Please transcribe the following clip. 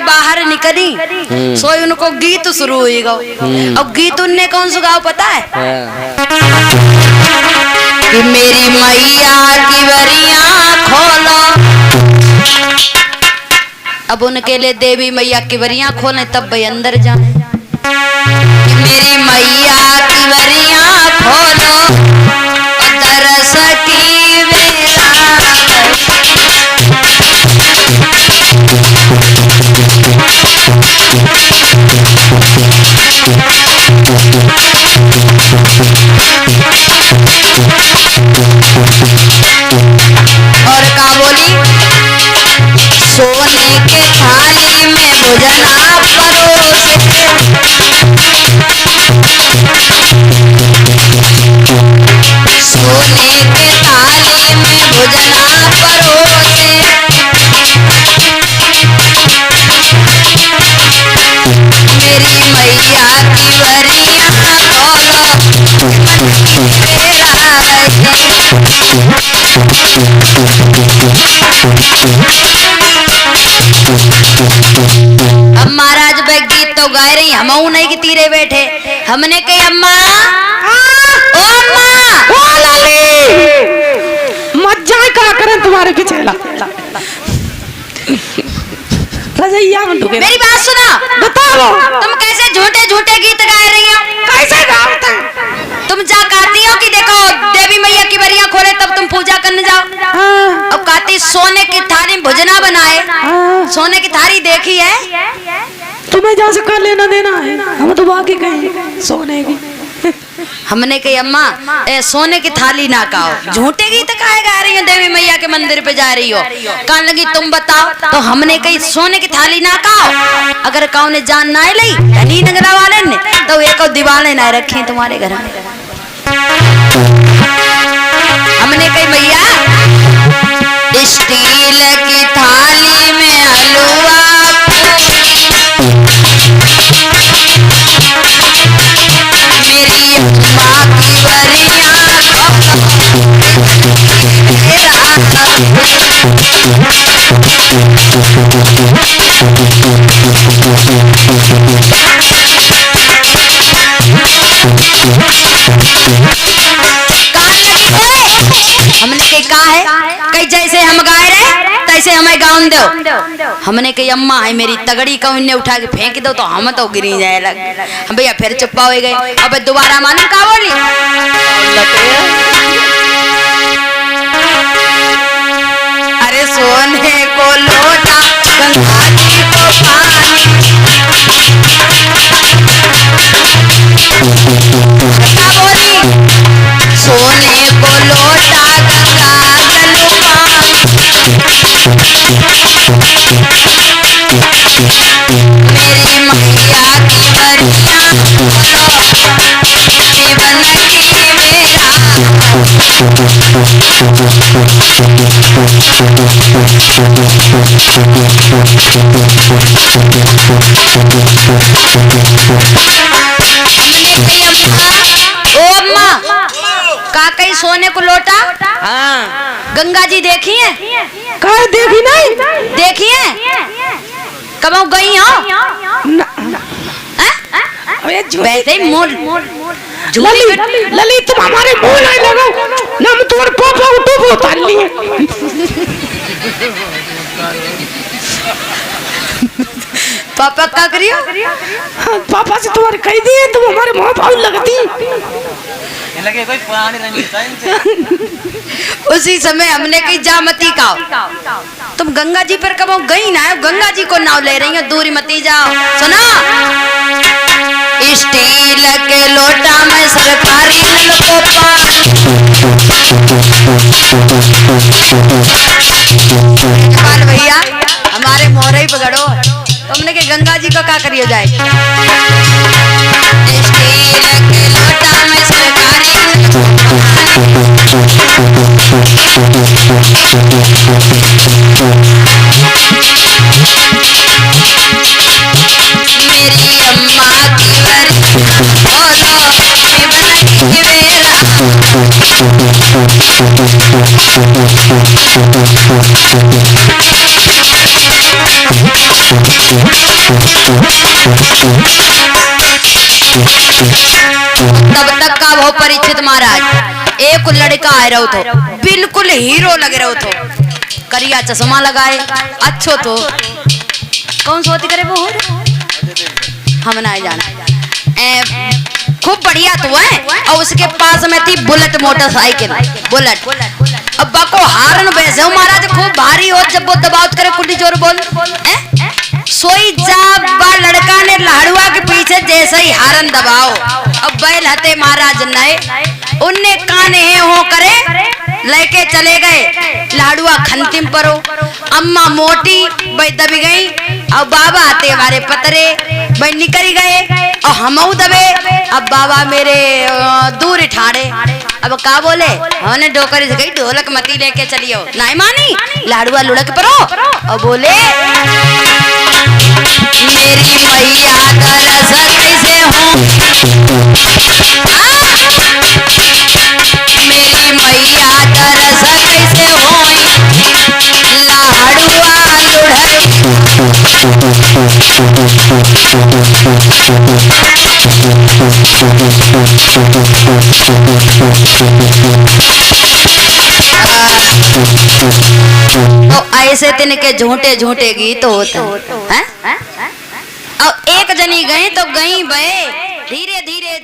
बाहर निकली सो उनको गीत शुरू हुई गो। अब गीत उनने कौन सा गाओ पता है? कि मेरी मैया की बरियां खोलो। अब उनके लिए देवी मैया की बरियां खोलें तब भाई अंदर जाए। मेरी मैया की बरियां खोलो तरस की बेला। और का बोली सोने के थाली में भोजना परोसे। सोने के थाली में भोजना परोसे। मेरी मैया की बरियां खोलो अब महाराज भाई गीत तो गाए रही हम नहीं की तीरे बैठे। हमने कही अम्मा ओ अम्मा ओ लाली मजा क्या करें तुम्हारे पीछे मेरी बात सुना। बताओ तुम कैसे झूठे झूठे गीत गाए रही हो? कैसे गाते? तुम जा कहती हो कि देखो देवी मैया की बरियां खोले तब तुम पूजा करने जाओ। अब कहती सोने की थाली में भोजना बनाए। सोने की थाली देखी है? तुम्हें जहाँ से कर लेना देना है, हम तो बाकी कहें सोने की। हमने कही अम्मा सोने की थाली ना खाओ। झूठे गीत काहे गा रही हो? देवी मैया के मंदिर पे जा रही हो। कहने लगी तुम बताओ। तो हमने कही सोने की थाली ना खाओ। अगर काऊ ने जान ना ली धनी नगरा वाले ने तो एक दीवाने ना रखे तुम्हारे घर में। हमने कही भैया स्टील की थाली में हलवा मेरी माँ की बरियां हमने कहा है कहीं जैसे हम गाए रहे तैसे हमें गाउन दो। हमने कही अम्मा है मेरी तगड़ी का उन्हें उठा के फेंक दो तो हम तो गिरी जाए लग। हम भैया फिर चुप्पा हो गए। अब दोबारा मालूम का बोली अरे सोने को लोटा गंगा जी को पानी। क्या बोली सोने को लोटा गंगा जल पानी। मेरी मैया की बरियां जीवन की मेरा। ओ अम्मा का कहीं सोने को लोटा? हाँ गंगा जी देखी है? कहाँ देखी नहीं? देखी है? कब गई हो? वैसे ही मोल लली तुम हमारे मुंह नहीं लगाओ ना। हम तुम्हारे पापा को टोपो उतार लिए। पापा क्या करियो? पापा से तुम्हारे कह दिए तुम हमारे मुंह पाऊ लगती। लगे कोई पुरानी रंगीन। उसी समय हमने कही जामती का तुम गंगा जी पर कब गई ना? गंगा जी को नाव ले रही हो दूरी मती जाओ। सुना स्टील के लोटा में सरकारी नल को पानी। भैया हमारे मोहरे ही पकड़ो। तुमने के गंगा जी को क्या करियो जाए? स्टील के लोटा में सरकारी नल को मेरी अम्मा की बरियां बोलो जीवन की मेरा। तब तक का वो परीक्षित महाराज एक लड़का आए रहो तो बिल्कुल हीरो लगे रहो तो करिया चश्मा लगाए अच्छो तो कौन सोती करे वो हम ना जाना खूब बढ़िया तो है और उसके पास में थी बुलेट मोटरसाइकिल बुलेट अब्बा को हारन वैसे हो महाराज खूब भारी हो जब वो दबाव करे कुल्ली जोर बोल सोई जब लड़का ने लाड़ुआ के पीछे जैसे ही हारन दबाओ अब बैल हते महाराज नए उनने काने हो करे लेके चले गए लाड़ुआ खंतिम परो अम्मा मोटी भाई दबी गई और बाबा आते हमारे पतरे भाई निकल गए और हम दबे अब बाबा मेरे दूर ठाड़े अब का बोले हमने डोकरी से गई ढोलक मती लेके चलियो नहीं मानी लाड़ुआ लुढ़क परो और बोले मेरी मैया दरस कैसे हो मेरी मैया दरस कैसे हो लाड़ुआ तो ऐसे तिनके झूठे झूठे गीत होते हैं और एक जनी गई तो गई बे धीरे धीरे